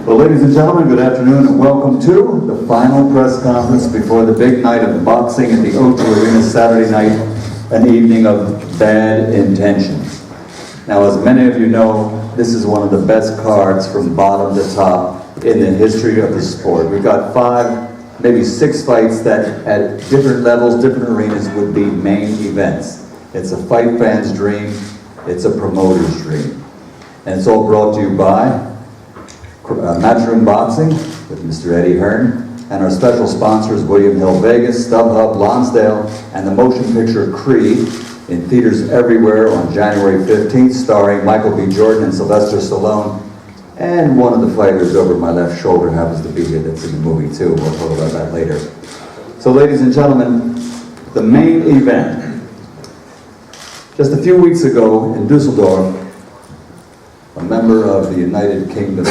Well, ladies and gentlemen, good afternoon and welcome to the final press conference before the big night of boxing at the O2 Arena Saturday night, an evening of bad intentions. Now, as many of you know, this is one of the best cards from bottom to top in the history of the sport. We've got 5, maybe 6 fights that at different levels, different arenas would be main events. It's a fight fan's dream, it's a promoter's dream. And it's all brought to you by Matchroom Boxing with Mr. Eddie Hearn, and our special sponsors William Hill Vegas, StubHub, Lonsdale, and the motion picture Creed in theaters everywhere on January 15th, starring Michael B. Jordan and Sylvester Stallone, and one of the fighters over my left shoulder happens to be here that's in the movie too. We'll talk about that later. So ladies and gentlemen, the main event. Just a few weeks ago in Dusseldorf, a member of the United Kingdom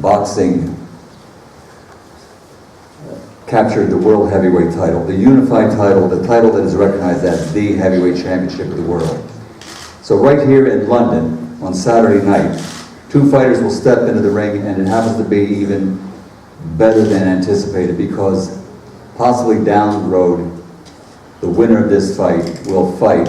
boxing captured the world heavyweight title, the unified title, the title that is recognized as the heavyweight championship of the world. So right here in London on Saturday night, 2 fighters will step into the ring, and it happens to be even better than anticipated because possibly down the road, the winner of this fight will fight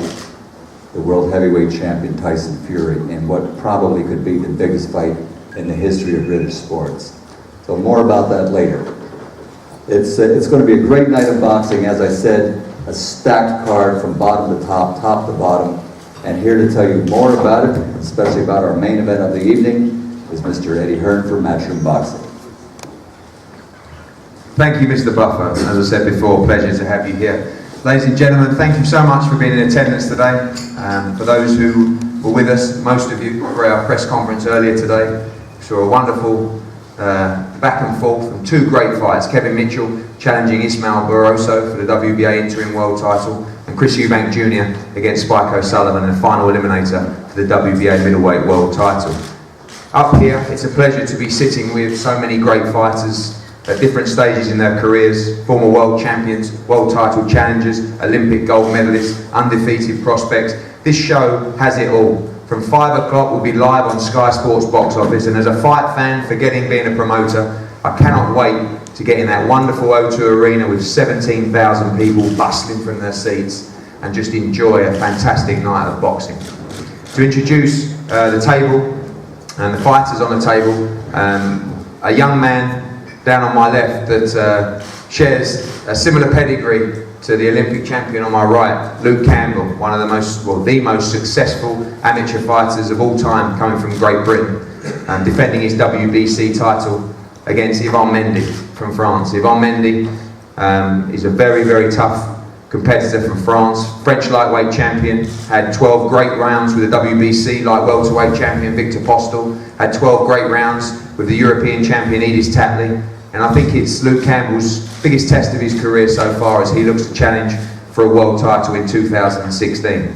the world heavyweight champion Tyson Fury in what probably could be the biggest fight in the history of British sports. So more about that later. It's going to be a great night of boxing, as I said, a stacked card from bottom to top, top to bottom. And here to tell you more about it, especially about our main event of the evening, is Mr. Eddie Hearn for Matchroom Boxing. Thank you, Mr. Buffer. As I said before, pleasure to have you here. Ladies and gentlemen, thank you so much for being in attendance today. For those who were with us, most of you for our press conference earlier today, saw a wonderful back and forth from 2 great fights. Kevin Mitchell challenging Ismael Barroso for the WBA interim world title, and Chris Eubank Jr. against Spike O'Sullivan, the final eliminator for the WBA middleweight world title. Up here, it's a pleasure to be sitting with so many great fighters at different stages in their careers, former world champions, world title challengers, Olympic gold medalists, undefeated prospects. This show has it all. From 5 o'clock we'll be live on Sky Sports box office, and as a fight fan, forgetting being a promoter, I cannot wait to get in that wonderful O2 Arena with 17,000 people bustling from their seats and just enjoy a fantastic night of boxing. To introduce the table and the fighters on the table, a young man down on my left that shares a similar pedigree to the Olympic champion on my right, Luke Campbell, one of the most successful amateur fighters of all time, coming from Great Britain, defending his WBC title against Yvan Mendy from France. Yvan Mendy is a very, very tough competitor from France, French lightweight champion, had 12 great rounds with the WBC light welterweight champion Victor Postel, had 12 great rounds with the European champion Edis Tatley, and I think it's Luke Campbell's biggest test of his career so far as he looks to challenge for a world title in 2016. It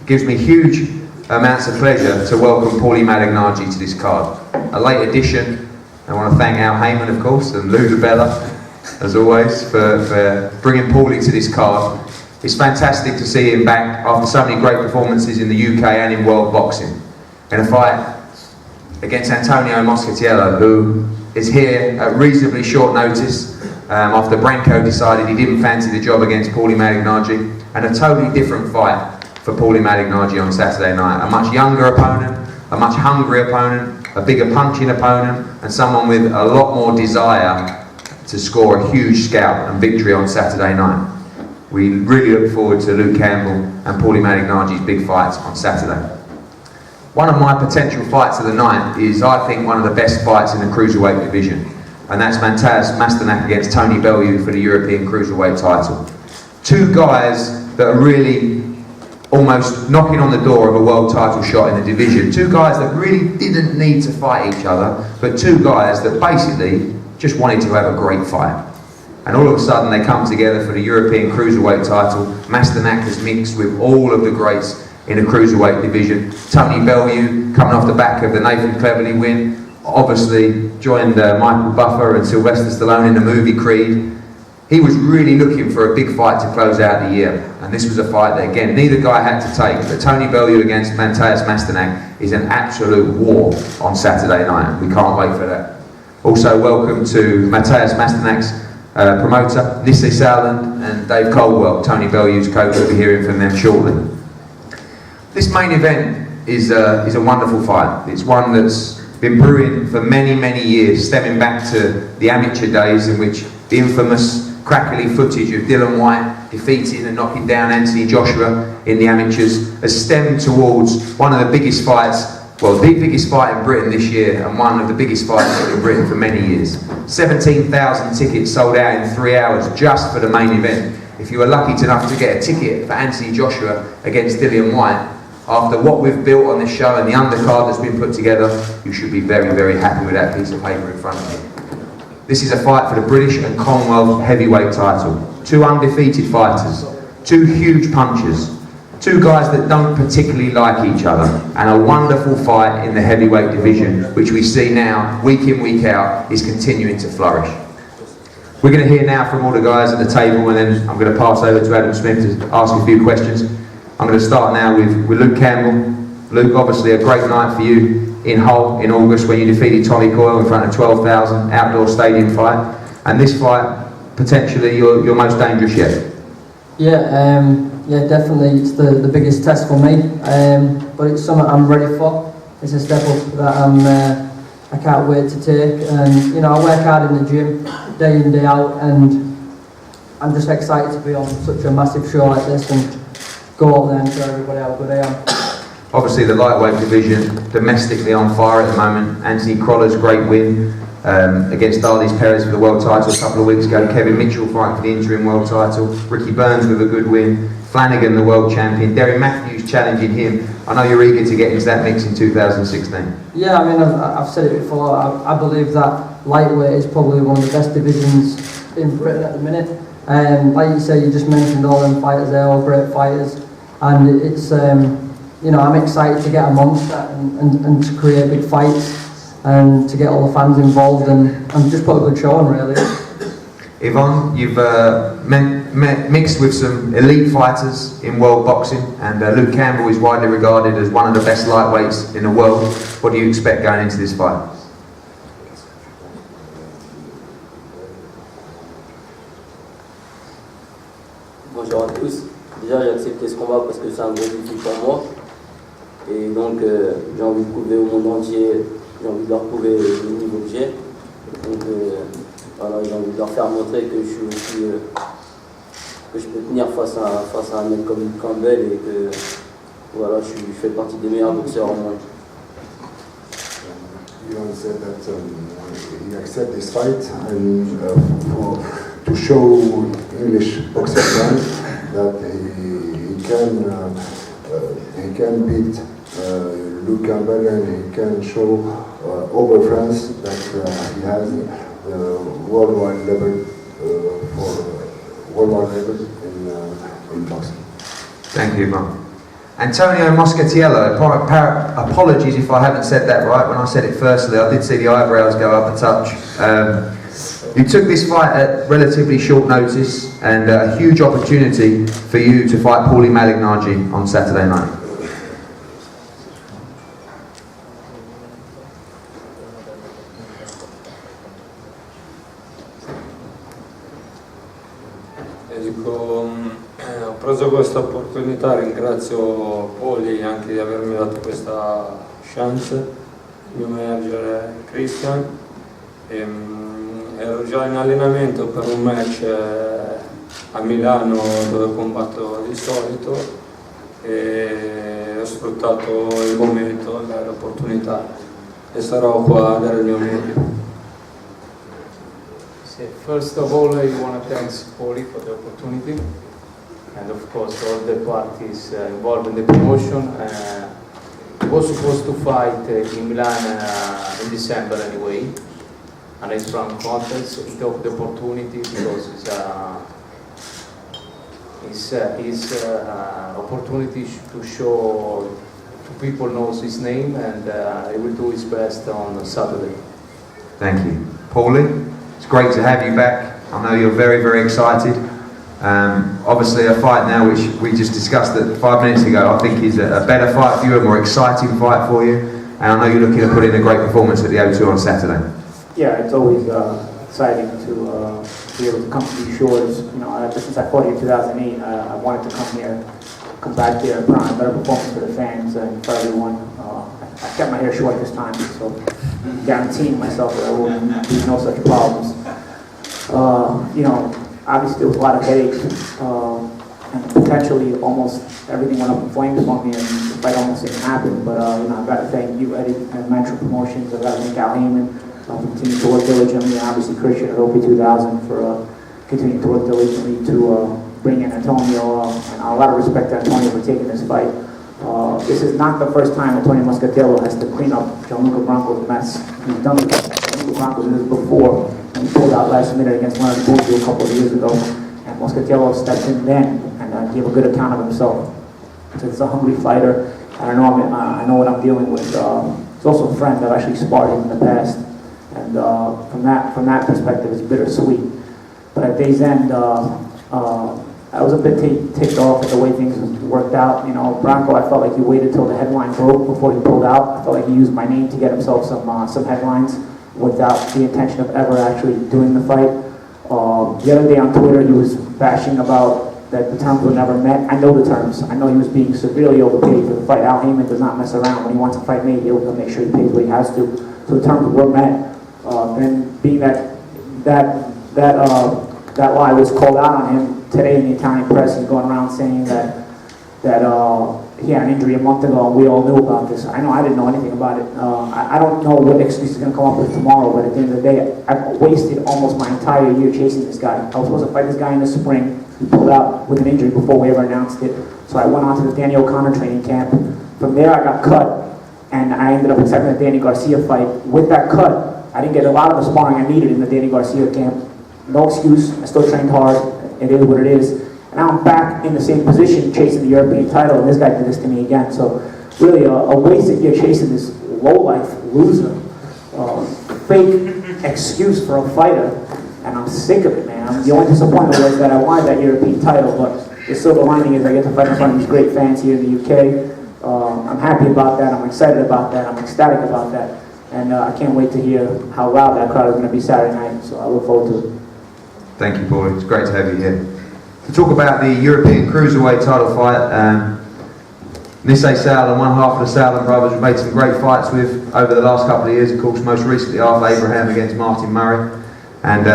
gives me huge amounts of pleasure to welcome Paulie Malignaggi to this card. A late addition. I want to thank Al Heyman, of course, and Lou DiBella, as always, for bringing Paulie to this card. It's fantastic to see him back after so many great performances in the UK and in world boxing. In a fight against Antonio Moscatiello, who is here at reasonably short notice after Branco decided he didn't fancy the job against Paulie Malignaggi, and a totally different fight for Paulie Malignaggi on Saturday night. A much younger opponent, a much hungrier opponent, a bigger punching opponent, and someone with a lot more desire to score a huge scalp and victory on Saturday night. We really look forward to Luke Campbell and Paulie Malignaggi's big fights on Saturday. One of my potential fights of the night is, I think, one of the best fights in the cruiserweight division, and that's Mantaz Masternak against Tony Bellew for the European cruiserweight title. 2 guys that are really almost knocking on the door of a world title shot in the division. 2 guys that really didn't need to fight each other, but 2 guys that basically just wanted to have a great fight. And all of a sudden they come together for the European cruiserweight title. Masternak has mixed with all of the greats in the cruiserweight division. Tony Bellew, coming off the back of the Nathan Cleverly win, obviously joined Michael Buffer and Sylvester Stallone in the movie Creed. He was really looking for a big fight to close out the year, and this was a fight that, again, neither guy had to take. But Tony Bellew against Mateusz Masternak is an absolute war on Saturday night. We can't wait for that. Also, welcome to Mateusz Masternak's promoter, Nisse Sauerland, and Dave Coldwell, Tony Bellew's coach. We'll be hearing from them shortly. This main event is a wonderful fight. It's one that's been brewing for many, many years, stemming back to the amateur days in which the infamous crackly footage of Dillian Whyte defeating and knocking down Anthony Joshua in the amateurs has stemmed towards one of the biggest fights, well, the biggest fight in Britain this year, and one of the biggest fights in Britain for many years. 17,000 tickets sold out in 3 hours just for the main event. If you were lucky enough to get a ticket for Anthony Joshua against Dillian Whyte, after what we've built on this show and the undercard that's been put together, you should be very, very happy with that piece of paper in front of you. This is a fight for the British and Commonwealth heavyweight title. Two undefeated fighters, two huge punchers, two guys that don't particularly like each other, and a wonderful fight in the heavyweight division, which we see now, week in, week out, is continuing to flourish. We're going to hear now from all the guys at the table, and then I'm going to pass over to Adam Smith to ask a few questions. I'm going to start now with Luke Campbell. Luke, obviously a great night for you in Hull in August when you defeated Tommy Coyle in front of 12,000, outdoor stadium fight, and this fight potentially your most dangerous yet. Yeah, definitely it's the biggest test for me, but it's something I'm ready for. It's a step up that I can't wait to take, and you know, I work hard in the gym day in, day out, and I'm just excited to be on such a massive show like this and go out there and show everybody how good I am. Obviously the lightweight division domestically on fire at the moment. Anthony Croller's great win against Darlis Perez for the world title a couple of weeks ago. Kevin Mitchell fighting for the interim world title. Ricky Burns with a good win. Flanagan, the world champion. Derry Matthews challenging him. I know you're eager to get into that mix in 2016. Yeah, I mean, I've said it before. I believe that lightweight is probably one of the best divisions in Britain at the minute. Like you say, you just mentioned all them fighters there, all great fighters, and it's you know, I'm excited to get a monster and to create big fights and to get all the fans involved and just put a good show on, really. Yvonne, you've mixed with some elite fighters in world boxing, and Luke Campbell is widely regarded as one of the best lightweights in the world. What do you expect going into this fight? Bonjour à tous. Déjà, j'ai accepté ce combat parce que c'est un gros défi pour moi. Et donc, j'ai envie de prouver au monde entier, j'ai envie de leur prouver le niveau que j'ai. Donc, voilà, j'ai envie de leur faire montrer que je suis aussi, que je peux tenir face à un mec comme Campbell et que voilà, je fais partie des meilleurs boxeurs au monde. Dillian said that he accepted this fight and to show English boxing fans that he can beat Luke Campbell, and he can show over France that he has worldwide level in boxing. Thank you, Yvonne. Antonio Moscatiello, apologies if I haven't said that right. When I said it firstly, I did see the eyebrows go up a touch. You took this fight at relatively short notice, and a huge opportunity for you to fight Paulie Malignaggi on Saturday night. Ho preso questa opportunità, ringrazio Poli anche di avermi dato questa chance, il mio manager Christian. Ero già in allenamento per un match a Milano dove combatto di solito e ho sfruttato il momento, l'opportunità e sarò qua a dare il mio meglio. First of all, I want to thank Poli for the opportunity, and of course all the parties involved in the promotion. I was supposed to fight in Milan in December anyway, and it's from contest. He took the opportunity because it's opportunity to show to people knows his name, and he will do his best on Saturday. Thank you. Paulie, it's great to have you back. I know you're very, very excited. Obviously a fight now which we just discussed that 5 minutes ago I think is a better fight for you, a more exciting fight for you, and I know you're looking to put in a great performance at the O2 on Saturday. Yeah, it's always exciting to be able to come to these shores. You know, ever since I fought here in 2008, I wanted to come back here and put on a better performance for the fans and for everyone. I kept my hair short this time, so guaranteeing myself that I will be no such problems. You know, obviously there was a lot of headache, and potentially almost everything went up in flames for me, and the fight almost didn't happen. But you know, I've got to thank you, Eddie, and Mantra Promotions. I've got to thank Al Heyman. Continue to work diligently, and obviously Christian at OP2000 for continuing to work diligently to bring in Antonio, and a lot of respect to Antonio for taking this fight. This is not the first time Antonio Moscatello has to clean up Gianluca Branco's mess. He's done it. Gianluca Branco did this before, and he pulled out last minute against Leonard Boozy a couple of years ago, and Moscatello stepped in then and gave a good account of himself. So it's a hungry fighter, and I know what I'm dealing with. He's also a friend. I've actually sparred him in the past. And from that perspective, it's bittersweet. But at day's end, I was a bit ticked off at the way things worked out. You know, Branco, I felt like he waited till the headline broke before he pulled out. I felt like he used my name to get himself some headlines without the intention of ever actually doing the fight. The other day on Twitter, he was bashing about that the terms were never met. I know the terms. I know he was being severely overpaid for the fight. Al Heyman does not mess around. When he wants a fight made, he'll make sure he pays what he has to. So the terms were met. And being that lie was called out on him today in the Italian press, he's going around saying that he had an injury a month ago and we all knew about this. I know I didn't know anything about it. I don't know what excuse he's going to come up with tomorrow, but at the end of the day, I've wasted almost my entire year chasing this guy. I was supposed to fight this guy in the spring. He pulled out with an injury before we ever announced it. So I went on to the Danny O'Connor training camp. From there I got cut, and I ended up accepting the Danny Garcia fight. With that cut, I didn't get a lot of the sparring I needed in the Danny Garcia camp. No excuse, I still trained hard, it is what it is. And now I'm back in the same position chasing the European title, and this guy did this to me again. So really a wasted year chasing this low-life loser, fake excuse for a fighter, and I'm sick of it, man. The only disappointment was that I wanted that European title, but the silver lining is I get to fight in front of these great fans here in the UK. I'm happy about that, I'm excited about that, I'm ecstatic about that. And I can't wait to hear how loud that crowd is going to be Saturday night, so I look forward to it. Thank you, Paul. It's great to have you here. To talk about the European Cruiserweight title fight, Nisei Southern, one half of the Southern brothers, we've made some great fights with over the last couple of years, of course, most recently Arthur Abraham against Martin Murray. And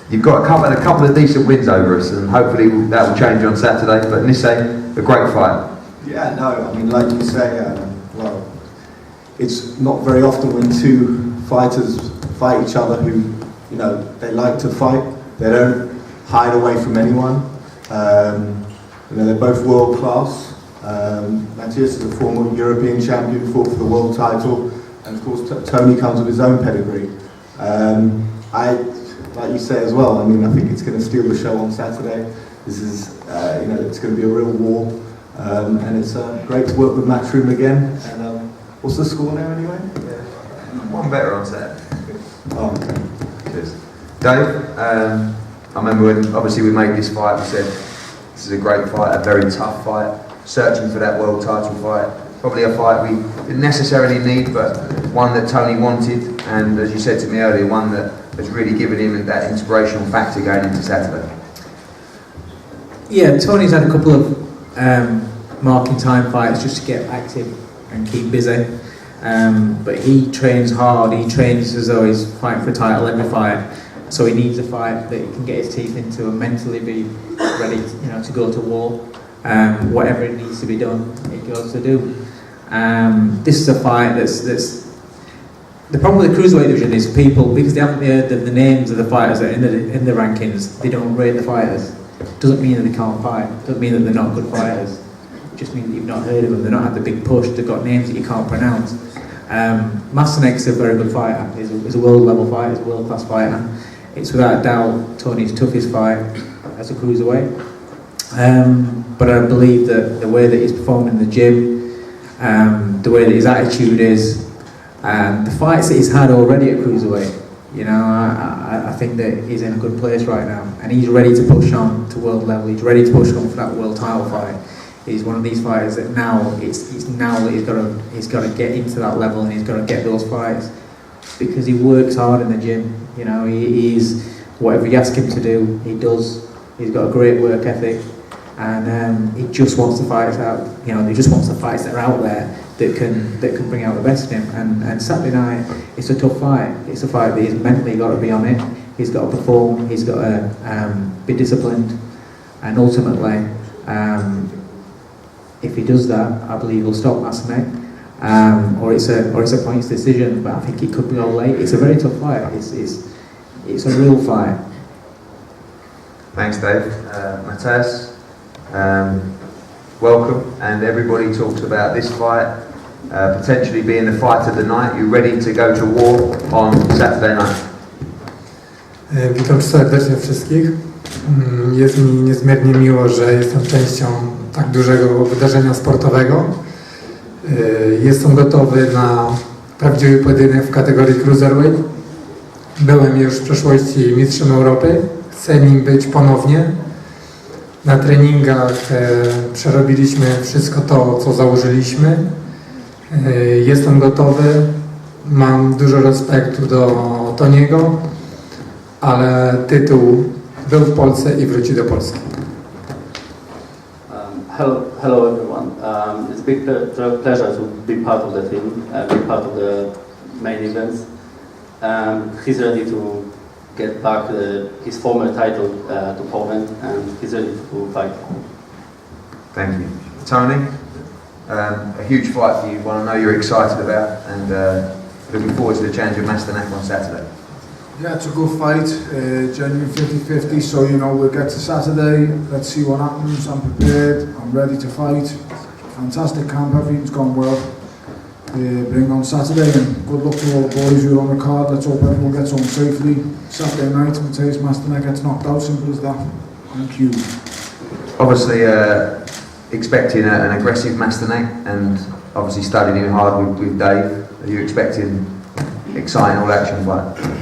you've got a couple of decent wins over us, and hopefully that will change on Saturday. But Nisei, a great fight. Yeah, no, I mean, like you say, well, it's not very often when two fighters fight each other who, you know, they like to fight. They don't hide away from anyone. You know, they're both world class. Matthias is a former European champion, fought for the world title, and of course Tony comes with his own pedigree. Like you say as well, I mean, I think it's going to steal the show on Saturday. This is, you know, it's going to be a real war, and it's great to work with Matchroom again. And what's the score now anyway? Yeah. One better on Saturday. Oh, okay. Cheers. Dave, I remember when obviously we made this fight, we said this is a great fight, a very tough fight, searching for that world title fight. Probably a fight we didn't necessarily need, but one that Tony wanted, and as you said to me earlier, one that has really given him that inspirational factor going into Saturday. Yeah, Tony's had a couple of marking time fights just to get active and keep busy. But he trains hard, he trains as though he's fighting for a title every fight. So he needs a fight that he can get his teeth into and mentally be ready, you know, to go to war. Whatever it needs to be done, he goes to do. This is a fight that's the problem with the cruiserweight division is people, because they haven't heard the names of the fighters that are in the rankings, they don't rate the fighters. Doesn't mean that they can't fight. Doesn't mean that they're not good fighters. It just means that you've not heard of them. They've not had the big push. They've got names that you can't pronounce. Masanek's a very good fighter. He's a world level fighter. He's a world class fighter. It's without a doubt Tony's toughest fight as a cruiserweight. But I believe that the way that he's performing in the gym, the way that his attitude is, the fights that he's had already at cruiserweight, You know, I think that he's in a good place right now, and he's ready to push on to world level. He's ready to push on for that world title fight. He's one of these fighters that now it's now that he's got to get into that level, and he's got to get those fights because he works hard in the gym. You know, he's whatever you ask him to do, he does. He's got a great work ethic, and he just wants the fights out. You know, he just wants the fights that are out there that can bring out the best in him. And Saturday night, it's a tough fight. It's a fight that he's mentally got to be on it. He's got to perform. He's got to be disciplined, and ultimately, if he does that, I believe he'll stop Masanek, or it's a points decision. But I think it could go late. It's a very tough fight. It's a real fight. Thanks, Dave. Matthias, welcome. And everybody talks about this fight potentially being the fight of the night. You ready to go to war on Saturday night? Witam serdecznie wszystkich. Jest mi niezmiernie miło, że jestem częścią tak dużego wydarzenia sportowego. Jestem gotowy na prawdziwy pojedynek w kategorii cruiserweight. Byłem już w przeszłości mistrzem Europy. Chcę nim być ponownie. Na treningach przerobiliśmy wszystko to, co założyliśmy. Jestem gotowy. Mam dużo respektu do Toniego, ale tytuł był w Polsce i wróci do Polski. Hello everyone. It's a big pleasure to be part of the team, be part of the main events. He's ready to get back his former title to Poland, and he's ready to fight. Thank you. Tony, a huge fight for you, one I know you're excited about, and looking forward to the challenge of Masternak on Saturday. Yeah, it's a good fight, genuine 50-50, so you know, we'll get to Saturday, let's see what happens. I'm prepared, I'm ready to fight. Fantastic camp, everything's gone well. Bring on Saturday, and good luck to all the boys who are on the card. Let's hope everyone gets home safely. Saturday night, Matthias Masternak gets knocked out, simple as that. Thank you. Obviously, expecting an aggressive Masternak, and obviously studying him hard with Dave. Are you expecting exciting all-action fight?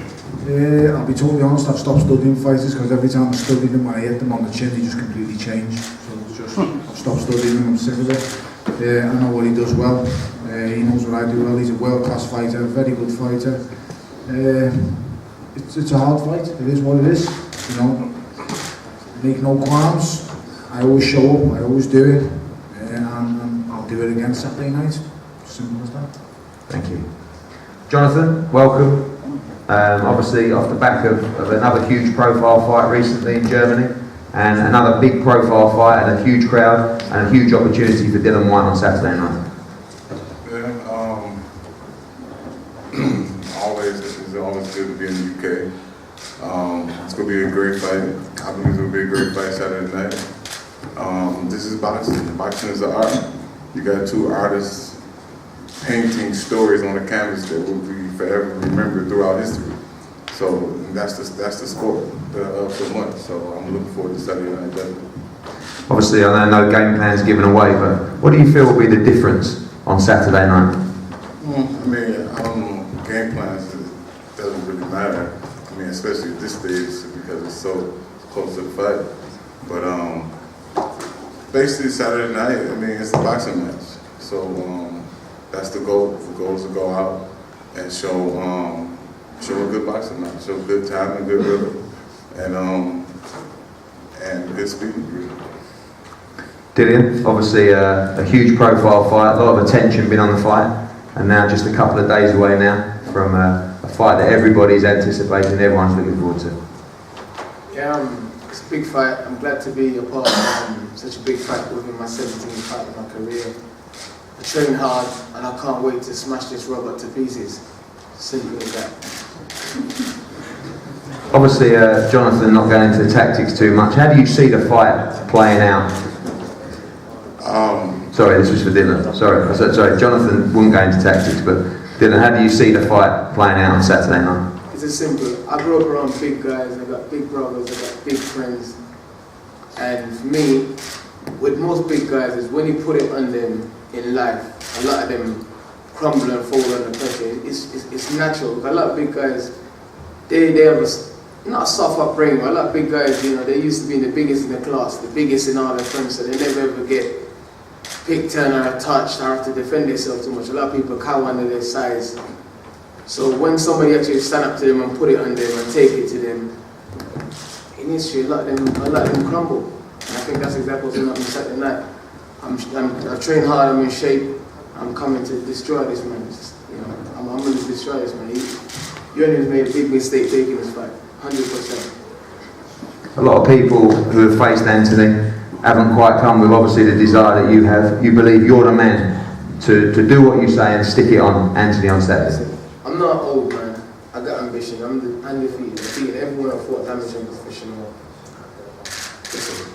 I'll be totally honest, I've stopped studying fighters because every time I studied them, when I hit them on the chin, they just completely change. So it's just, I've stopped studying them, I'm sick of it. I know what he does well. He knows what I do well. He's a world-class fighter, a very good fighter. It's a hard fight. It is what it is. You know, make no qualms. I always show up. I always do it, and I'll do it again Saturday night. Simple as that. Thank you, Jonathan. Welcome. Obviously, off the back of another huge profile fight recently in Germany, and another big profile fight and a huge crowd and a huge opportunity for Dillian Whyte on Saturday night. It's always good to be in the UK. It's going to be a great fight. I believe it's going to be a great fight Saturday night. This is boxing. Boxing is an art. You got two artists painting stories on the canvas that will be forever remembered throughout history. So that's the sport for months. So I'm looking forward to Saturday night. Definitely. Obviously, I know no game plans given away, but what do you feel will be the difference on Saturday night? I mean, game plans doesn't really matter. I mean, especially at this stage because it's so close to the fight. But basically Saturday night, I mean, it's a boxing match. So that's the goal. The goal is to go out and show a good boxing match, show good time and good rhythm, and good speed. Dillian, obviously a huge profile fight, a lot of attention been on the fight, and now just a couple of days away now from a fight that everybody's anticipating, everyone's looking forward to. Yeah, it's a big fight. I'm glad to be a part of such a big fight within my 17th fight of my career. I train hard and I can't wait to smash this robot to pieces. Simple as that. Obviously, Jonathan, not going into the tactics too much. How do you see the fight playing out? Sorry, this was for Dillian. Sorry, Jonathan wouldn't go into tactics, but Dillian, how do you see the fight playing out on Saturday night? It's as simple. I grew up around big guys. I got big brothers. I got big friends. And for me, with most big guys, is when you put it on them in life, a lot of them crumble and fall under pressure. It's natural. A lot of big guys, they have not a soft upbringing, but a lot of big guys, you know, they used to be the biggest in the class, the biggest in all their friends, so they never ever get picked on or touched or have to defend themselves too much. A lot of people cower under their size. So when somebody actually stand up to them and put it on them and take it to them, in history, a lot of them crumble. And I think that's exactly what's going to happen Saturday night. I've trained hard, I'm in shape, I'm coming to destroy this man. I'm going to destroy this man. Union's made a big mistake taking this fight, 100%. A lot of people who have faced Anthony haven't quite come with obviously the desire that you have. You believe you're the man to do what you say and stick it on Anthony on Saturday. I'm not old, man. I got ambition. I'm undefeated. Defeated everyone I fought amateur and professional. Listen,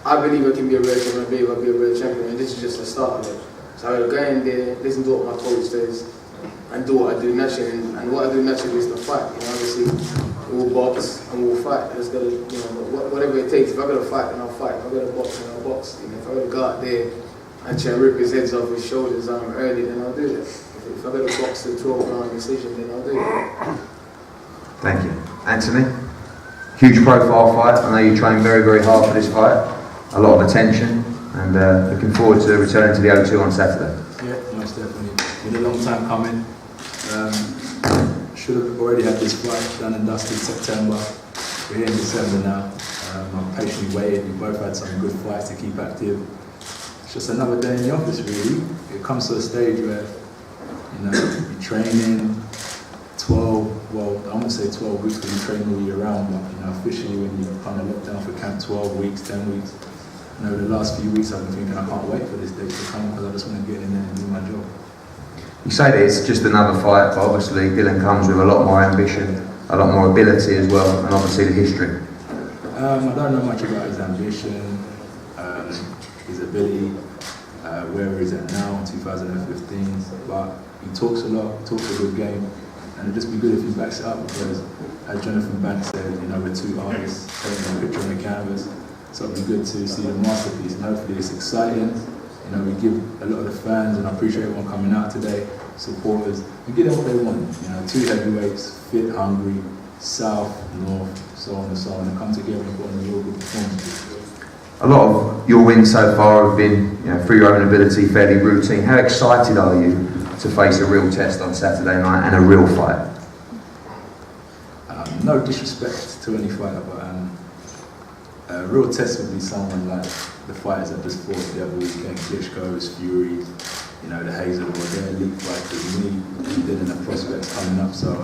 I believe I can be a real champion. I believe I'll be a real champion, and this is just the start of it. So I gotta go in there, listen to what my coach says, and do what I do naturally. And what I do naturally is to fight. You know, obviously, we'll box and we'll fight. I just gotta, you know, whatever it takes. If I gotta fight, then I'll fight. If I gotta box, then I'll box. You know, if I gotta go out there and try and rip his heads off his shoulders early, then I'll do that. If I gotta box the 12-round decision, then I'll do that. Thank you. Anthony, huge profile fight. I know you trained very, very hard for this fight. A lot of attention, and looking forward to returning to the O2 on Saturday. Yeah, most definitely. Been a long time coming. Should have already had this fight done and dusted in September. We're here in December now. I'm patiently waiting. We've both had some good fights to keep active. It's just another day in the office, really. It comes to a stage where, you know, you're training 12, well, I wouldn't say 12 weeks because you train all year round, but, you know, officially when you kind of lock down for camp 12 weeks, 10 weeks, you know, the last few weeks I've been thinking I can't wait for this day to come because I just want to get in there and do my job. You say that it's just another fight, but obviously Dillian comes with a lot more ambition, a lot more ability as well, and obviously the history. I don't know much about his ambition, his ability, where he's at now in 2015, but he talks a lot, talks a good game, and it'd just be good if he backs it up because, as Jonathan Banks said, you know, we're two artists taking a picture on the canvas, so it'd be good to see the masterpiece, and hopefully it's exciting. You know, we give a lot of the fans, and I appreciate everyone coming out today, supporters, we give them what they want. You know, two heavyweights, fit, hungry, south, north, so on and so on, and come together and put on a real good performance. A lot of your wins so far have been, you know, through your own ability, fairly routine. How excited are you to face a real test on Saturday night and a real fight? No disrespect to any fighter, but a real test would be someone like the fighters that just fought the other weekend, Klitschko's, Fury, you know, the Hazelwood, they're elite fighters, me, Dylan, the prospects coming up, so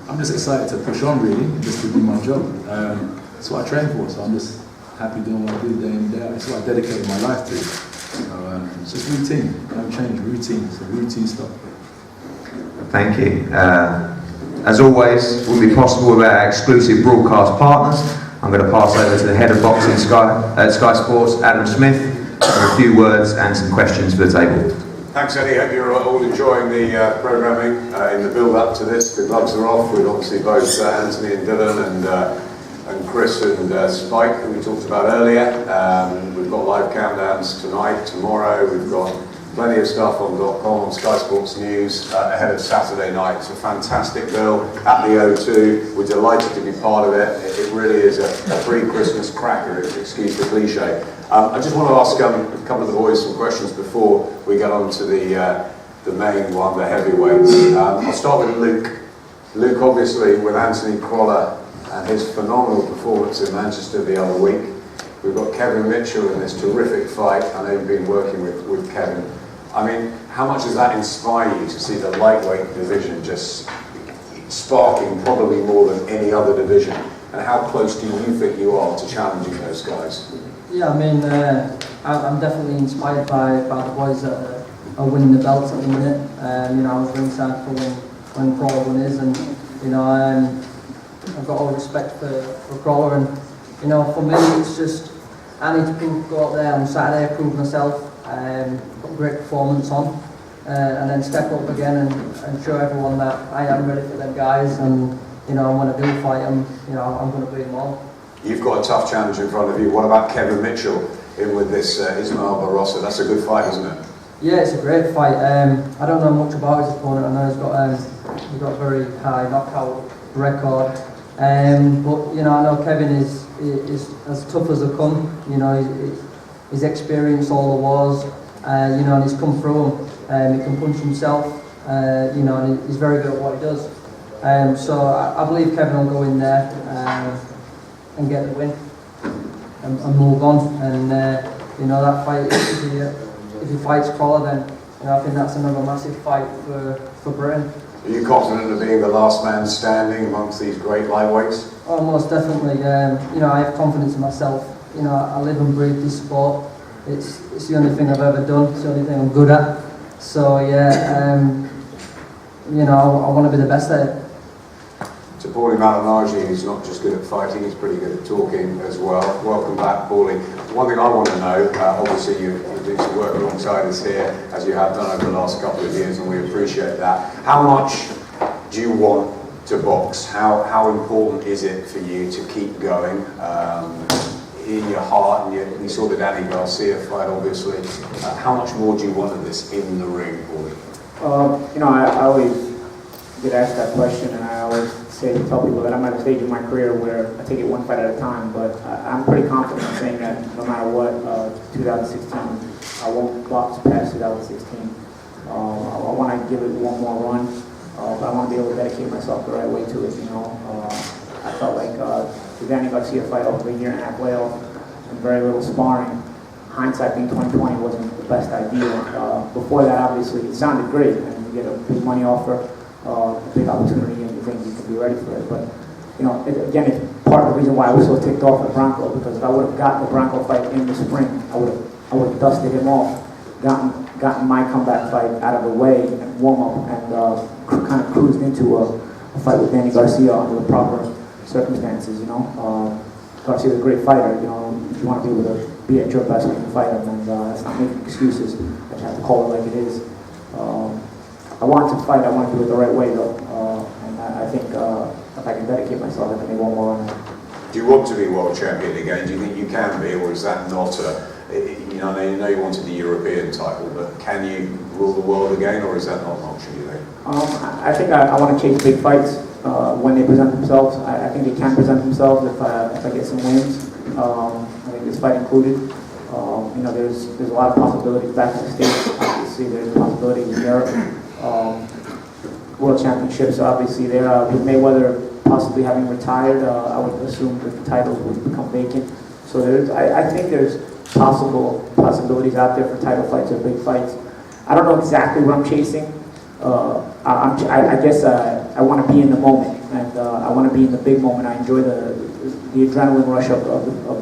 I'm just excited to push on really, just to do my job. That's what I train for, so I'm just happy doing what I do day in, day out. It's what I dedicated my life to. So it's just routine, no change, routine, it's a routine stuff. Thank you. As always, it wouldn't be possible without our exclusive broadcast partners. I'm going to pass over to the head of boxing at Sky Sports, Adam Smith, for a few words and some questions for the table. Thanks, Eddie. Hope you're all enjoying the programming in the build-up to this. The gloves are off with obviously both Anthony and Dylan and Chris and Spike, who we talked about earlier. We've got live countdowns tonight, tomorrow. We've got plenty of stuff on .com, on Sky Sports News ahead of Saturday night. It's a fantastic bill at the O2. We're delighted to be part of it. It really is a pre-Christmas cracker, excuse the cliche. I just want to ask a couple of the boys some questions before we get on to the main one, the heavyweights. I'll start with Luke. Luke, obviously, with Anthony Crolla and his phenomenal performance in Manchester the other week. We've got Kevin Mitchell in this terrific fight. I know you've been working with Kevin. I mean, how much does that inspire you to see the lightweight division just sparking probably more than any other division? And how close do you think you are to challenging those guys? Yeah, I mean, I'm definitely inspired by the boys that are winning the belts at the minute. You know, I was ringside for when Crawler won his, and you know, I've got all respect for Crawler, and you know, for me, it's just I need to go out there on Saturday, prove myself, put a great performance on, and then step up again and show everyone that I am ready for them guys, and you know, when I do fight them, you know, I'm going to beat them all. You've got a tough challenge in front of you. What about Kevin Mitchell in with this Ismael Barroso? That's a good fight, isn't it? Yeah, it's a great fight. I don't know much about his opponent. I know he's got He's got a very high knockout record. But you know, I know Kevin is as tough as they come. You know, he's experienced all the wars. You know, and he's come through them. He can punch himself. You know, and he's very good at what he does. So I believe Kevin will go in there and get the win and move on. And you know, that fight, if he fights Collar, then you know, I think that's another massive fight for Britain. Are you confident of being the last man standing amongst these great lightweights? Oh, most definitely. You know, I have confidence in myself. You know, I live and breathe this sport. It's the only thing I've ever done. It's the only thing I'm good at. So yeah, you know, I want to be the best at it. To Paulie Malignaggi, he's not just good at fighting, he's pretty good at talking as well. Welcome back, Paulie. One thing I want to know, obviously you do some work alongside us here, as you have done over the last couple of years, and we appreciate that. How much do you want to box? How important is it for you to keep going in your heart? And you saw the Danny Garcia fight, obviously. How much more do you want of this in the ring, Paulie? You know, I always get asked that question, and I always tell people that I'm at a stage in my career where I take it one fight at a time, but I'm pretty confident in saying that no matter what, 2016, I won't box past 2016. I want to give it one more run, but I want to be able to dedicate myself the right way to it, you know. I felt like the Danny Garcia fight over a year and a half layoff and very little sparring. Hindsight being 2020 wasn't the best idea. Before that, obviously, it sounded great, and you get a big money offer, a big opportunity, and you think you can be ready for it. But you know, again, it's part of the reason why I was so ticked off at Bronco, because if I would have gotten the Bronco fight in the spring, I would have dusted him off, gotten my comeback fight out of the way and warm up, and kind of cruised into a fight with Danny Garcia under the proper circumstances. You know, Garcia's a great fighter. You know, you want to be able to be at your best when you fight him, and that's not making excuses. I just have to call it like it is. I want to fight. I want to do it the right way, though, and I think if I can dedicate myself, I can make one more run. Do you want to be world champion again? Do you think you can be, or is that not you know you wanted the European title, but can you rule the world again, or is that not an option, you think? I think I want to chase big fights when they present themselves. I think they can present themselves if I get some wins. I think this fight included. You know, there's a lot of possibilities back in the States. Obviously, there's possibilities in Europe. World Championships, obviously, there with Mayweather possibly having retired, I would assume that the titles would become vacant. So I think there's possibilities out there for title fights or big fights. I don't know exactly what I'm chasing. I guess I want to be in the moment, and I want to be in the big moment. I enjoy the adrenaline rush of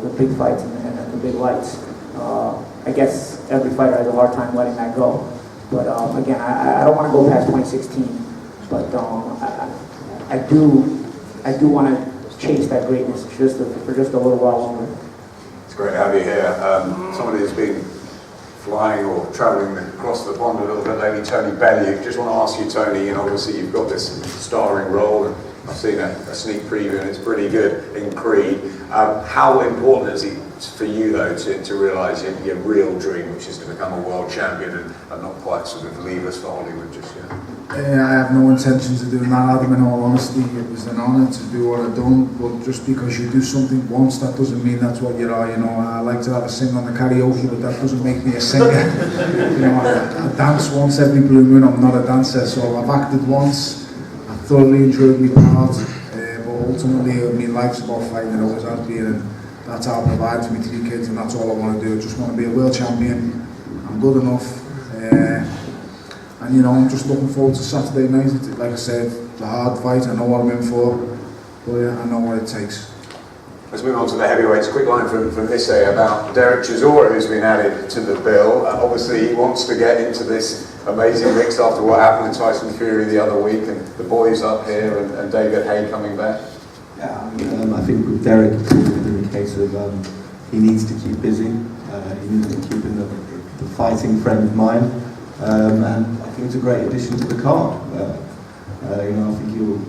the big fights and the big lights. I guess every fighter has a hard time letting that go. But again, I don't want to go past 2016, but I do want to chase that greatness for just a little while longer. It's great to have you here. Somebody who's been flying or travelling across the pond a little bit lately, Tony Bellew. Just want to ask you, Tony, and obviously you've got this starring role, and I've seen a sneak preview, and it's pretty good in Creed. How important is it for you, though, to realise your real dream, which is to become a world champion and not quite sort of leave us for Hollywood just yet? I have no intentions of doing that, Adam, in all honesty. It was an honour to do what I've done, but just because you do something once, that doesn't mean that's what you are. You know, I like to have a sing on the karaoke, but that doesn't make me a singer. You know, I dance once every blue moon. I'm not a dancer, so I've acted once. I thoroughly enjoyed my part, but ultimately, I mean, life's about fighting. It always has been, and that's how I provide for my 3 kids, and that's all I want to do. I just want to be a world champion. I'm good enough. And you know, I'm just looking forward to Saturday night. Like I said, it's a hard fight. I know what I'm in for, but I know what it takes. Let's move on to the heavyweights. Quick line from Issei about Derek Chisora, who's been added to the bill. Obviously, he wants to get into this amazing mix after what happened with Tyson Fury the other week, and the boys up here, and David Haye coming back. Yeah, I think with Derek, it's a case of he needs to keep busy. He needs to keep in the fighting frame of mind. And I think it's a great addition to the card. You know, I think he'll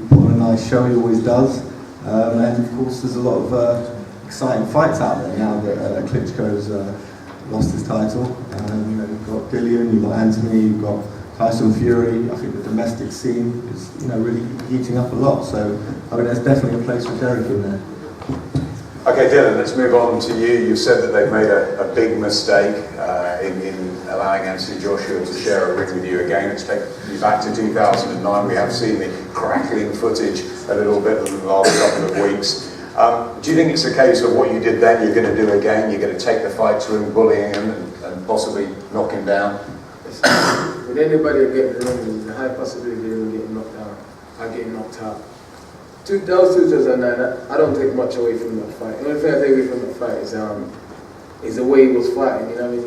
put on a nice show. He always does. And of course, there's a lot of exciting fights out there now that Klitschko's lost his title. You know, you've got Dillian, you've got Anthony, you've got Tyson Fury, I think the domestic scene is, you know, really heating up a lot. So I mean, there's definitely a place for Derek in there. Okay, Dylan, let's move on to you. You said that they've made a big mistake in allowing Anthony Joshua to share a ring with you again. Let's take you back to 2009. We have seen the crackling footage a little bit in the last couple of weeks. Do you think it's a case of what you did then you're going to do again? You're going to take the fight to him, bullying him, and possibly knock him down? With anybody getting the ring, there's a high possibility of him getting knocked down. I get knocked out. That was 2009. I don't take much away from that fight. The only thing I take away from that fight is the way he was fighting. You know, I mean,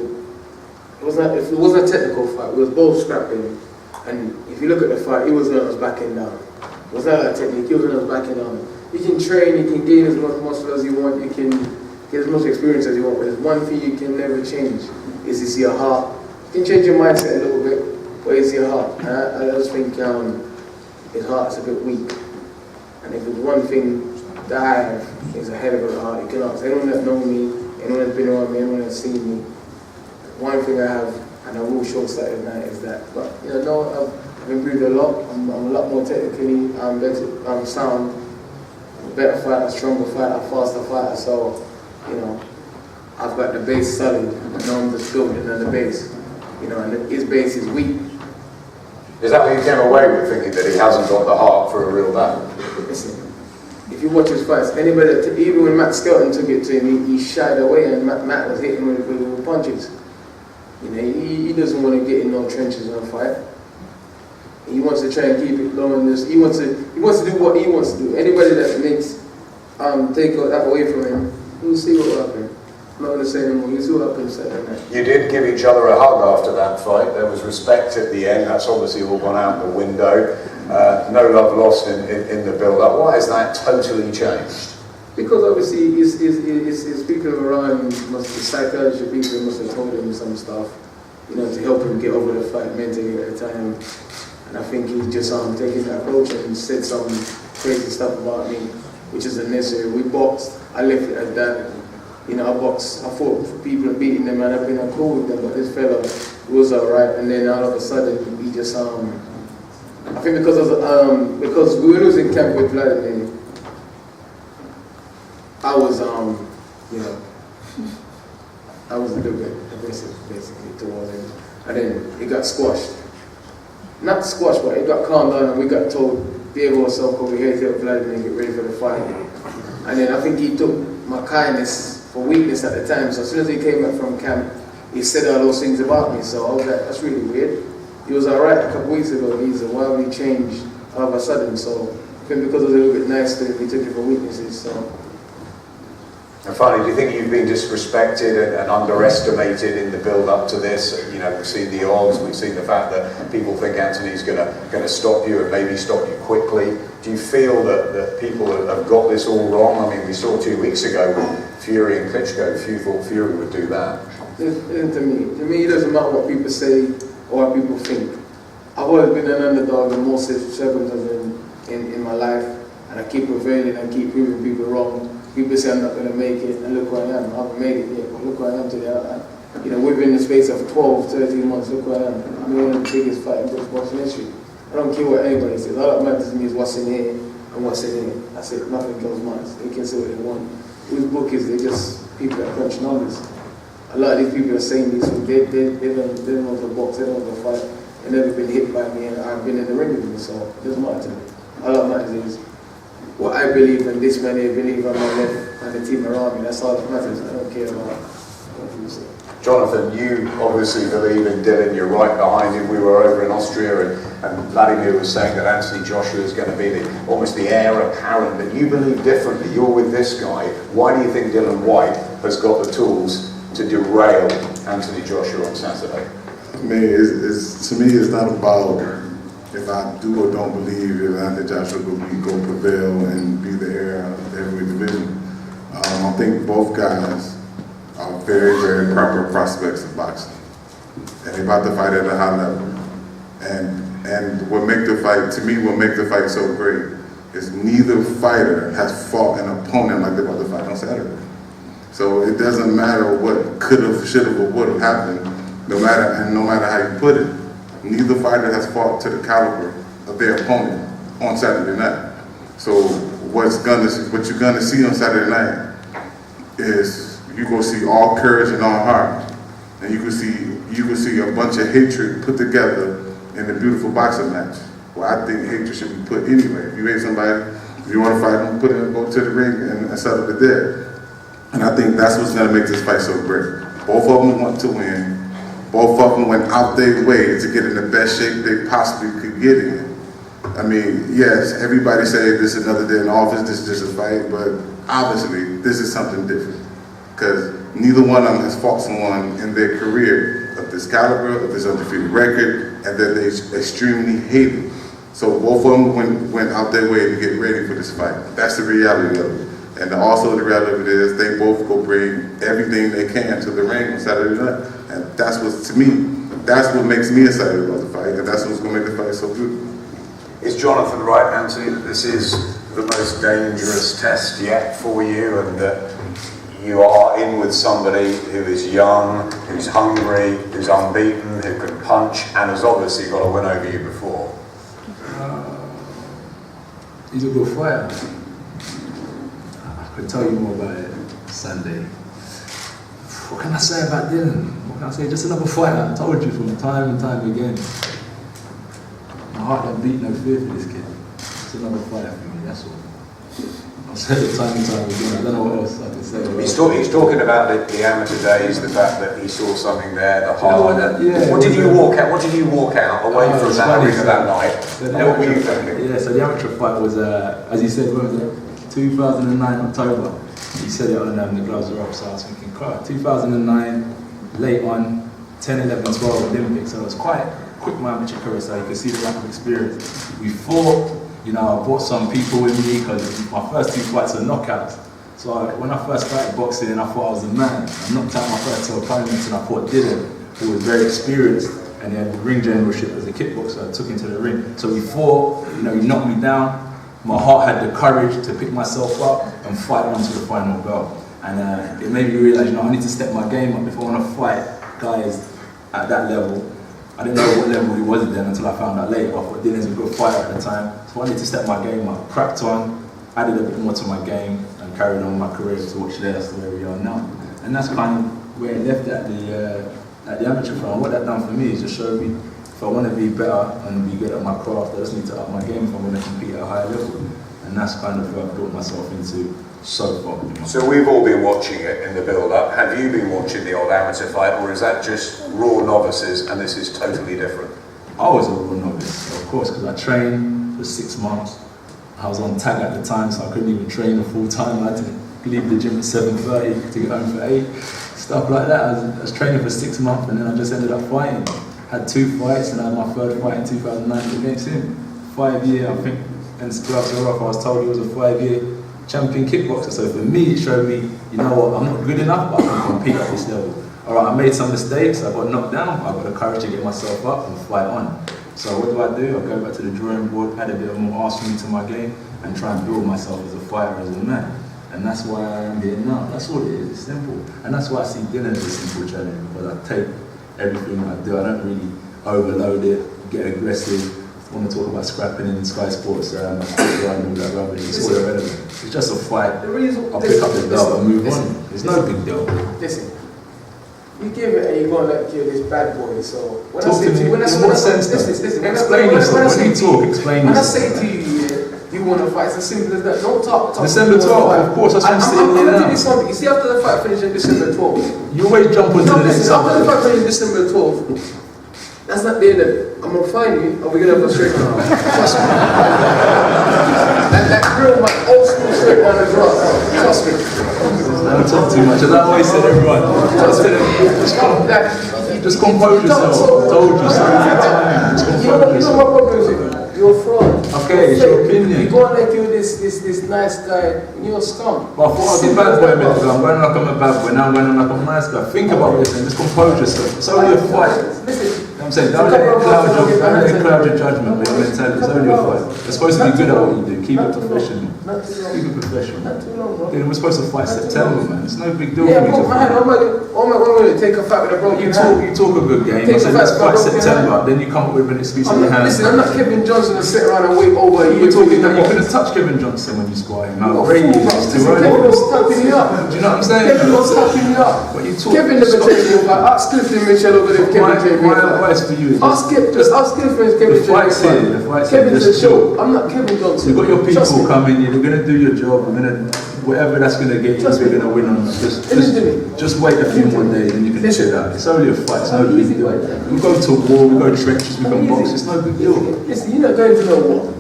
it wasn't a technical fight. We was both scrapping, and if you look at the fight, he wasn't on us backing down. It was not like technique. He wasn't on us backing down. You can train, you can gain as much muscle as you want, you can get as much experience as you want. But there's one thing you can never change: is your heart. You can change your mindset a little bit, but it's your heart. And I just think his heart's a bit weak. And if there's one thing that I have, is a hell of a heart. You can ask anyone that knows me, anyone that's been around me, anyone that's seen me. One thing I have, and I will show Saturday night, is that. But you know, no, I've improved a lot. I'm a lot more technically, better, I'm sound, better fighter, stronger fighter, faster fighter. So, you know, I've got the base solid, and now I'm just building on the base. You know, and his base is weak. Is that what you came away with, thinking that he hasn't got the heart for a real battle? Listen, if you watch his fights, anybody that even when Matt Skelton took it to him, he shied away, and Matt was hitting him with punches. You know, he doesn't want to get in no trenches on a fight. He wants to try and keep it low, and he wants to do what he wants to do. Anybody that makes take that away from him, we'll see what will happen. I'm not going to say anymore. We'll see what happens Saturday night. You did give each other a hug after that fight. There was respect at the end. That's obviously all gone out the window. No love lost in the build-up. Why has that totally changed? Because obviously his people around him, the psychological people must have told him some stuff, you know, to help him get over the fight mentally at the time. And I think he's just taking that approach and said some crazy stuff about me, which is unnecessary. We boxed. I left it at that. You know, I fought for people and beating them, and I've been cool with them, but this fella was alright, and then all of a sudden, he just, I think because we were losing camp with Vladimir, I was, you know, I was a little bit aggressive, basically, towards him, and then it got squashed. Not squashed, but it got calmed down, and we got told, Diego Soko, we had to help Vladimir get ready for the fight. And then I think he took my kindness for weakness at the time. So as soon as he came back from camp, he said all those things about me. So I was like, that's really weird. He was alright a couple weeks ago. He's a wildly changed all of a sudden. So I think because I was a little bit nice to him, he took it for weaknesses. So. And finally, do you think you've been disrespected and underestimated in the build-up to this? You know, we've seen the odds, we've seen the fact that people think Anthony's going to stop you and maybe stop you quickly. Do you feel that people have got this all wrong? I mean, we saw 2 weeks ago with Fury and Klitschko, few thought Fury would do that. To me, it doesn't matter what people say or what people think. I've always been an underdog in most circumstances in my life, and I keep prevailing and keep proving people wrong. People say I'm not going to make it, and look where I am. I haven't made it yet, but look where I am today. You know, within the space of 12, 13 months, look where I am. I'm one of the biggest fighting books in history. I don't care what anybody says. All that matters to me is what's in here and what's in here. That's it. Nothing else matters. They can say what they want. Whose book is they just people that crunch numbers. A lot of these people are saying these things. They don't know the box. They don't know the fight. They've never been hit by me, and I've been in the ring with me. So it doesn't matter to me. All that matters is what I believe and this man believe on my left and the team around me. That's all that matters. I don't care about what people say. Jonathan, you obviously believe in Dylan, you're right behind him. We were over in Austria and Vladimir was saying that Anthony Joshua is going to be almost the heir apparent, but you believe differently. You're with this guy. Why do you think Dillian Whyte has got the tools to derail Anthony Joshua on Saturday? I mean, to me, it's not about if I do or don't believe if Anthony Joshua will go prevail and be the heir of the heavyweight division. I think both guys are very, very proper prospects of boxing. And they're about to fight at a high level. And what make the fight, to me, what makes the fight so great is neither fighter has fought an opponent like they're about to fight on Saturday. So it doesn't matter what could have, should have, or would have happened, no matter how you put it. neither fighter has fought to the caliber of their opponent on Saturday night. So what you're gonna see on Saturday night is you gonna see all courage and all heart, and you can see a bunch of hatred put together in a beautiful boxing match. Well, I think hatred should be put anyway. If you hate somebody, if you want to fight them, go to the ring and settle it there. And I think that's what's gonna make this fight so great. Both of them want to win. Both of them went out their way to get in the best shape they possibly could get in. I mean, yes, everybody say this is another day in office, this is just a fight, but obviously this is something different. Because neither one of them has fought someone in their career of this caliber, of this undefeated record, and that they extremely hated. So both of them went out their way to get ready for this fight. That's the reality of it. And also the reality of it is they both go bring everything they can to the ring on Saturday night. And that's what, to me, that's what makes me excited about the fight, and that's what's going to make the fight so good. Is Jonathan right, Anthony, that this is the most dangerous test yet for you, and that you are in with somebody who is young, who's hungry, who's unbeaten, who can punch, and has obviously got a win over you before? He's a good fighter. I could tell you more about it Sunday. What can I say about Dillian? What can I say? Just another fighter. I told you from time and time again. My heart don't beat no fear for this kid. It's another fighter for me, that's all. I've said it time and time again. I don't know what else I can say. He's talking about the amateur days, the fact that he saw something there, the heart. What did you walk out away from that arena that night? What were you thinking? Yeah, so the amateur fight was, as he said, when was it? 2009 October. He said it on the gloves are off, so I was thinking, crap, 2009, late on, 10, 11, 12 Olympics, so it was quite quick my amateur career, so you can see the lack of experience. We fought, you know, I brought some people with me because my first two fights were knockouts. So when I first started boxing, I thought I was a man. I knocked out my first two opponents and I fought Dillian, who was very experienced and he had the ring generalship as a kickboxer. I took him to the ring. So we fought, you know, he knocked me down. My heart had the courage to pick myself up and fight on to the final belt. And it made me realize, you know, I need to step my game up if I want to fight guys at that level. I didn't know what level he was then until I found out later. I thought Dillian's a good fighter at the time. So I need to step my game up. Cracked on, added a bit more to my game and carried on my career to watch that's where we are now. And that's kind of where it left at the amateur front. What that done for me is just show me if I want to be better and be good at my craft, I just need to up my game if I want to compete at a higher level. And that's kind of where I've brought myself into so far. So we've all been watching it in the build-up. Have you been watching the old amateur fight, or is that just raw novices and this is totally different? I was a raw novice, of course, because I trained for 6 months. I was on tag at the time, so I couldn't even train a full time. I had to leave the gym at 7:30 to get home for 8. Stuff like that. I was training for 6 months and then I just ended up fighting. Had 2 fights and I had my third fight in 2009 against him. 5 year, I think, and gloves are off. I was told he was a 5-year champion kickboxer. So for me, it showed me, you know what, I'm not good enough, but I can compete at this level. Alright, I made some mistakes, I got knocked down, I got the courage to get myself up and fight on. So what do? I go back to the drawing board, add a bit more arsenal to my game, and try and build myself as a fighter, as a man. And that's why I am here now. That's all it is, it's simple. And that's why I see Dillian as a simple challenge, because I take everything I do, I don't really overload it, get aggressive. I want to talk about scrapping in Sky Sports, and all that rubbish, it's all irrelevant. It's just a fight, I'll pick up the belt and move on. It's no big deal. Listen, you give it and you're going to let kill this bad boy, so when Talk I say to to me, you, when I in what sense though? listen, Explain yourself, when you talk, explain when I yourself. say to you, you want to fight, it's as simple as that. Don't talk. December 12th, of course, that's what I'm saying. I'm going to tell you something. You see, after the fight finishes December 12th, you always jump into the next after the fight finishes December 12th, that's not the end of it. I'm going to find you, and we're going to have a straight down. Trust me. that real, my old school straight down the grass. Trust me. Don't talk too much, as I always said, everyone. Just compose yourself. Told you so many times. Just compose yourself. You know my problem is it? You're a fraud. Okay, it's your opinion. You go on like you're this nice guy, you're a scum. But I thought I was a bad boy a minute ago. I'm going like I'm a bad boy, now I'm going like I'm a nice guy. Think about this and just compose yourself. It's only a fight. Listen, I'm saying, don't let it cloud your judgment with your mentality. It's only a fight. You're supposed to be good at what you do. Keep it professional. Keep it professional. Then we're supposed to fight September, man. It's no big deal Yeah, for me to but man, I'm going to take a fight with a broken hand. You talk a good game. I said, let's fight September. Then you come up with an excuse in your hand. Listen, I'm not Kevin Johnson to sit around and wait over a year. You're talking that you couldn't touch Kevin Johnson when you squat him. How great he is. It's too early. Kevin was tapping me up. Do you know what I'm saying? Kevin was tapping me up. What you talk? Kevin never changed me over. Ask Clifton Mitchell over there. Kevin changed me over. My advice for you is ask Clifton. Kevin the fight's here. The fight's Kevin's here. a show. I'm not Kevin Johnson. You've got your people coming. You're going to do your job. We're going to, whatever that's going to get you, we're going to win on. Just wait a few more days and you can chill out. It's only a fight. It's no big deal. We go to war. We go to trenches. We can box. It's no big deal. Listen, you're not going to no war.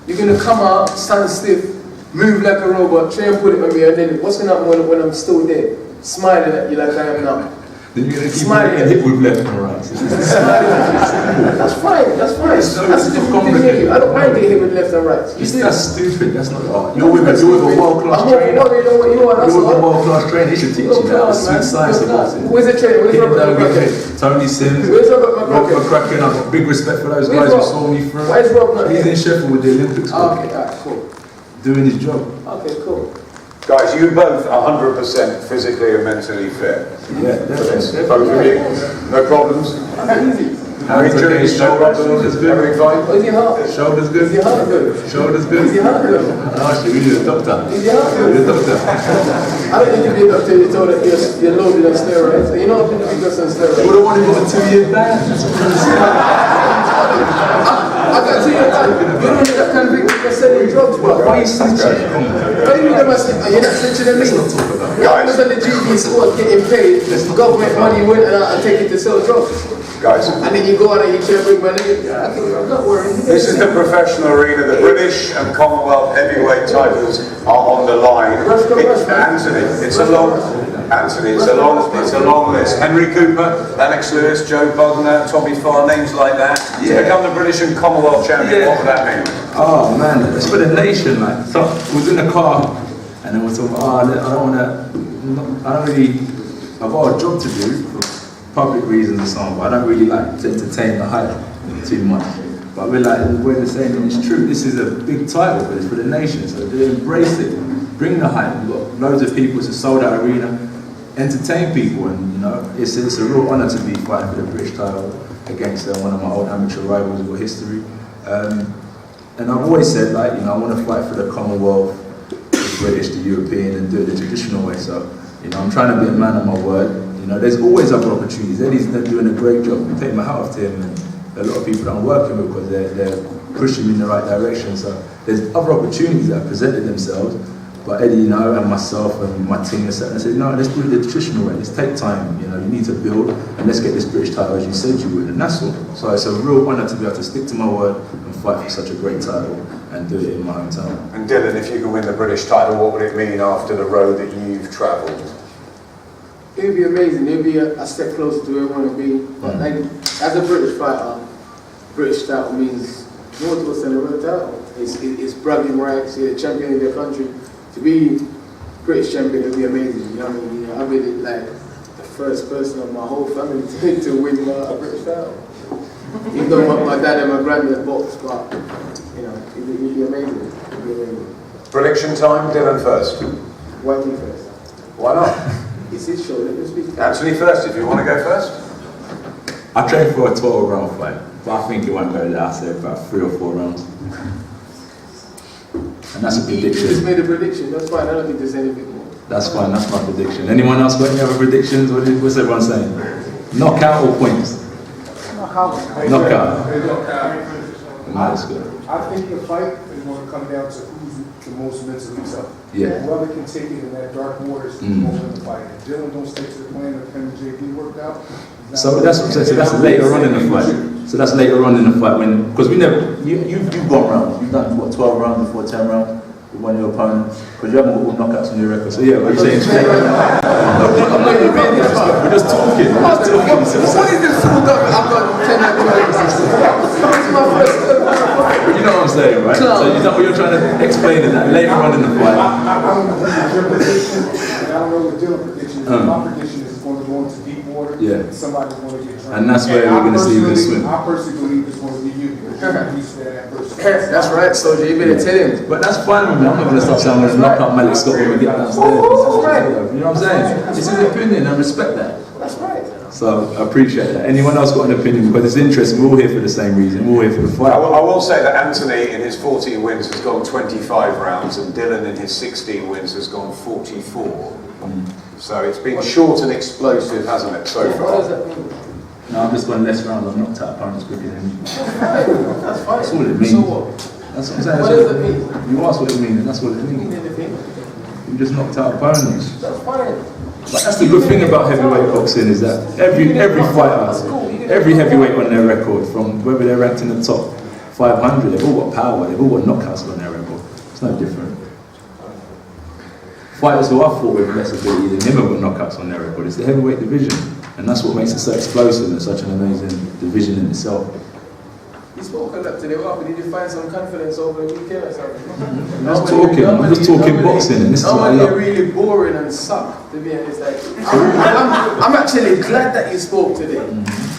You're going to come out, stand stiff, move like a robot, try and put it on me, and then what's going to happen when I'm still there? Smiling at you like I am now. Then you're going to keep getting hit with left and right. That's fine. That's a different thing. I don't mind getting hit with left and right. That's stupid. That's not art. You're with a world-class trainer. You're with a world-class trainer. He should teach you that. It's sweet science of boxing. Where's the trainer? Where's Robert McCracken? Tony Sims. Where's Robert McCracken? I've got big respect for those guys who saw me through. Where's Rob? He's in Sheffield with the Olympics. Okay, alright, cool. Doing his job. Okay, cool. Guys, you both 100% physically and mentally fit. Yeah, definitely. Both of you. No problems. Easy. No injuries, no problems. Everything fine? Is your heart? Shoulders good. Is your heart good? Shoulders good. Is your heart good? Actually, we need a doctor. Is your heart good? We need a doctor. I don't think you'd be a doctor if you told that you're loaded on steroids. You're not going to be just on steroids. You would have wanted a 2-year ban. I got 2 years ban. You don't need that convict for selling drugs, bro. Why are you snitching? What do you mean you're not snitching at me? I was on the GB squad getting paid, government money went and I take it to sell drugs. Guys. And then you go out and you try to bring money. I'm not worried. This is the professional arena. The British and Commonwealth heavyweight titles are on the line. Anthony, it's a long list. Henry Cooper, Alex Lewis, Joe Bogner, Tommy Farr, names like that. To become the British and Commonwealth champion, what would that mean? Oh man, it's for the nation. Like, so we was in the car and then we thought, I've got a job to do for public reasons and so on, but I don't really like to entertain the hype too much. But we're the same, and it's true, this is a big title, but it's for the nation, so they embrace it, bring the hype. We've got loads of people, it's a sold out arena, entertain people, and you know, it's a real honour to be fighting for the British title against one of my old amateur rivals with history. And I've always said, like, you know, I want to fight for the Commonwealth, the British, the European, and do it the traditional way. So, you know, I'm trying to be a man of my word. You know, there's always other opportunities. Eddie's doing a great job. I take my hat off to him, and a lot of people that I'm working with because they're pushing me in the right direction. So there's other opportunities that have presented themselves. But Eddie, you know, and myself and my team sat and said, no, let's do it the traditional way. Let's take time. You know, you need to build, and let's get this British title as you said you would, and that's all. So it's a real honour to be able to stick to my word and fight for such a great title and do it in my hometown. And Dylan, if you could win the British title, what would it mean after the road that you've travelled? It would be amazing. It would be a step closer to where I want to be. But like, as a British fighter, British title means more to us than a world title. It's bragging rights. You're the champion of your country. To be British champion would be amazing. You know what I mean? You know, I've been like the first person of my whole family to win a British title. Even though my dad and my granddad boxed, but you know, it'd be amazing. It'd be amazing. Prediction time, Dylan first. Whitey first. Why not? It's his show. Let me speak. Anthony first, if you want to go first. I trained for a 12-round fight, but I think it won't go there. I said about 3 or 4 rounds. And that's a prediction. You just made a prediction. That's fine. I don't think there's anything more. That's fine. That's my prediction. Anyone else got any other predictions? What's everyone saying? Knockout or points? Knockout. Knockout. That's good. I think the fight is going to come down to who's the most mentally tough. Yeah. Whoever can take it in that dark waters is going to win the fight. If Dylan don't stick to the plan that Penn and JB worked out. So that's what I'm saying. So that's later on in the fight. So that's later on in the fight when, because we never, you've gone rounds. You've done what, 12 rounds before 10 rounds with one of your opponents. Because you haven't got all knockouts on your record. So yeah, what are you saying? We're just talking. What is this fool got? I've got 10 knockouts. You know what I'm saying, right? So you know what you're trying to explain is that later on in the fight. I don't know your prediction, and I don't know what Dylan's prediction is. My prediction is going to go into deep water. water. Yeah. Somebody's going to get drowned. And that's where we're going to see the swim. I personally believe it's going to be you. Because you're used to that person. That's right, soldier. You better tell him. But that's fine with me. I'm not going to stop saying I'm going to knock out Malik Scott when we get downstairs. That's right. You know what I'm saying? It's his opinion. I respect that. That's right. So I appreciate that. Anyone else got an opinion? Because it's interesting. We're all here for the same reason. We're all here for the fight. I will say that Anthony in his 14 wins has gone 25 rounds and Dylan in his 16 wins has gone 44. So it's been short and explosive, hasn't it, so What far? does that mean? No, I've just gone less rounds. I've knocked out opponents quicker than you. That's fine. That's all it means. So what? That's what I'm saying. What does it mean? You asked what it means, and that's what it means. You just knocked out opponents. That's fine. But that's the good thing about heavyweight boxing is that every fighter, every heavyweight on their record, from whether they're ranked in the top 500, they've all got power, they've all got knockouts on their record. It's no different. Fighters who I fought with less ability than him have got knockouts on their record. It's the heavyweight division, and that's what makes it so explosive and such an amazing division in itself. You spoke a lot today. What did you find some confidence over the weekend or something? I'm just talking boxing, and this is what I Normally love. really boring and suck, to be honest. Like, I'm actually glad that you spoke today.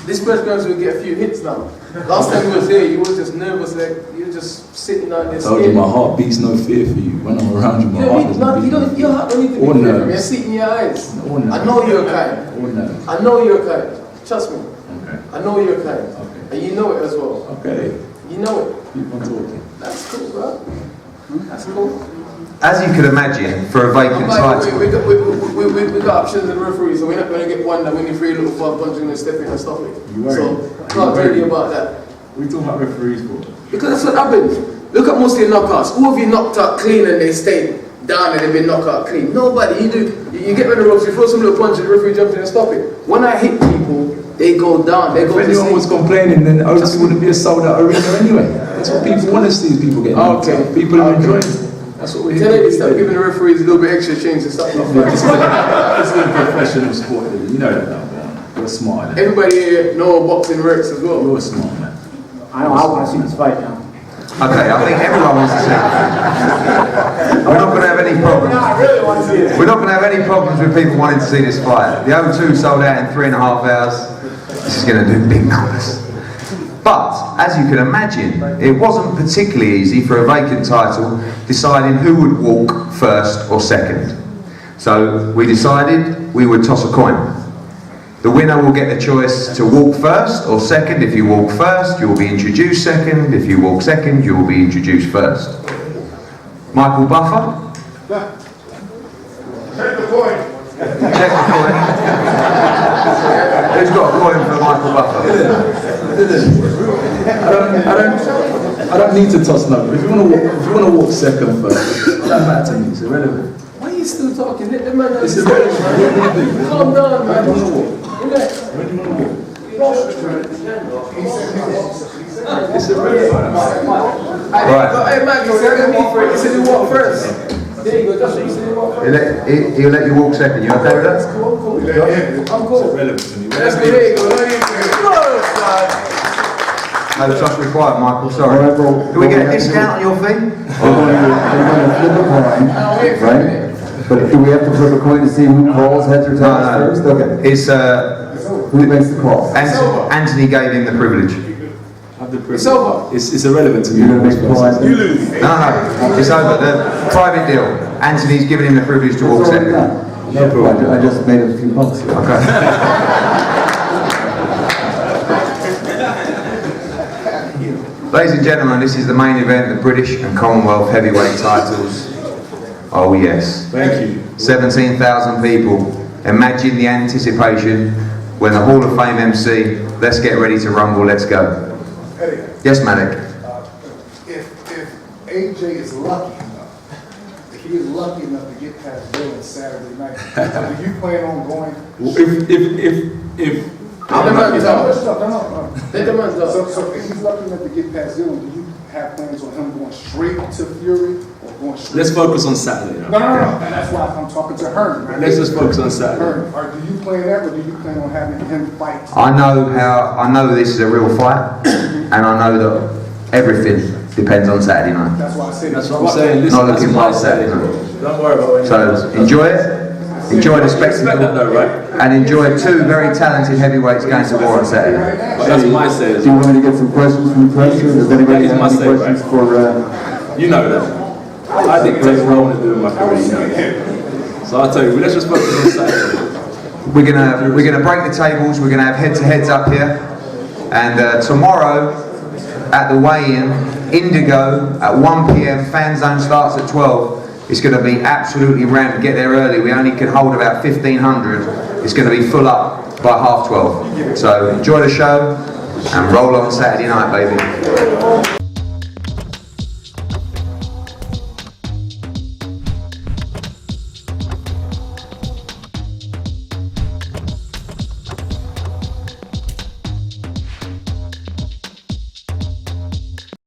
This press conference will get a few hits now. Last time you was here, you was just nervous, like you were just sitting out there. I told you my heart beats no fear for you. When I'm around you, my heart doesn't beat. Your heart don't need to be Or fear. nerves. You're sitting in your eyes. Or nerves. I know you're kind. Or nerves. I know you're kind. Trust me. Okay. I know you're kind. And you know it as well. Okay. You know it. Keep on talking. That's cool, bro. That's cool. As you could imagine, for a vacant title, We got options and referees, so we're not going to get one that when you free little for punching and stepping and stuff it. So, can't tell you about that. What are you talking about referees for? Because that's what happens. Look at most of your knockouts. Who have you knocked out clean and they stayed down and they've been knocked out clean? Nobody. You get rid of the ropes, you throw some little punch and the referee jumps in and stop it. When I hit people, they go down. They go If to anyone was complaining, then O2 wouldn't be a sold out arena anyway. That's what people want to see, is people getting knocked out. People are enjoying it. That's what we're here Tell to them do. stop giving the referees a little bit extra change and stuff like This is a professional sport, you know that now, man. You're smart. that. Everybody here know boxing works as well. You're smart, man. I know, I want to see this fight now. okay, I think everyone wants to see it. We're not going to have any problems. I really want to see this. We're not going to have any problems with people wanting to see this fight. The O2 sold out in 3.5 hours. This is going to do big numbers. But, as you can imagine, it wasn't particularly easy for a vacant title deciding who would walk first or second. So we decided we would toss a coin. The winner will get the choice to walk first or second. If you walk first, you will be introduced second. If you walk second, you will be introduced first. Michael Buffer? Take the coin. Check the coin. Who's got a coin for Michael Buffer? I don't need to toss number. If you want to walk second first, it doesn't matter to me. It's irrelevant. Why are you still talking? Let the man know. It's irrelevant. Calm down, man. When do you want to walk? Relax. When do you want to walk? It's irrelevant. Right. Hey, Mike, you said me for it. You said you walk first. There you go. That's what you said you walk first. He'll let you walk second. You okay with that? That's cool. I'm cool. I'm cool. It's irrelevant to me. Let's go. There you go. No trust required, Michael. Sorry. All right, well, Do we get a discount on your fee? We're going to flip a coin, right? But do we have to flip a coin to see who calls heads or tails first? Okay. It's Who makes the call? Anthony gave him the privilege. Have the privilege. It's over. It's irrelevant to me. You're going to make the call, Anthony? No, it's over. The private deal. Anthony's given him the privilege to walk second. No problem. I just made a few bucks. Okay. Ladies and gentlemen, this is the main event, the British and Commonwealth heavyweight titles. Oh yes. Thank you. 17,000 people. Imagine the anticipation when the Hall of Fame MC, let's get ready to rumble, let's go. Eddie, Yes, Malik. if AJ is lucky enough, if he is lucky enough to get past Dylan Saturday night, do you plan on going? If Let the man talk. No. Let the man talk. So if he's lucky enough to get past Dylan, do you have plans on him going straight to Fury or going straight? let's focus on Saturday. No. And that's why I'm talking to Hearn. Right? Let's just focus on Saturday. Hearn, or do you plan that, or do you plan on having him fight? I know this is a real fight, and I know that everything depends on Saturday night. That's why I said That's what I'm saying. Listen, Not that's looking my past Saturday. Saturday night. Don't worry about it. So enjoy it. enjoy the spectacle, though, right? and enjoy two very talented heavyweights going to war on Saturday. But that's my say as Do you well. want me to get some questions from the press? Does anybody have any questions for? You know that. I dictate what I want to do in my career, you know that. So I'll tell you, let's just focus on Saturday. We're gonna break the tables. We're gonna have head-to-heads up here, and tomorrow at the weigh-in, Indigo at 1 p.m. Fan zone starts at 12. It's going to be absolutely rammed. Get there early. We only can hold about 1,500. It's going to be full up by 12:30. So enjoy the show and roll on Saturday night, baby.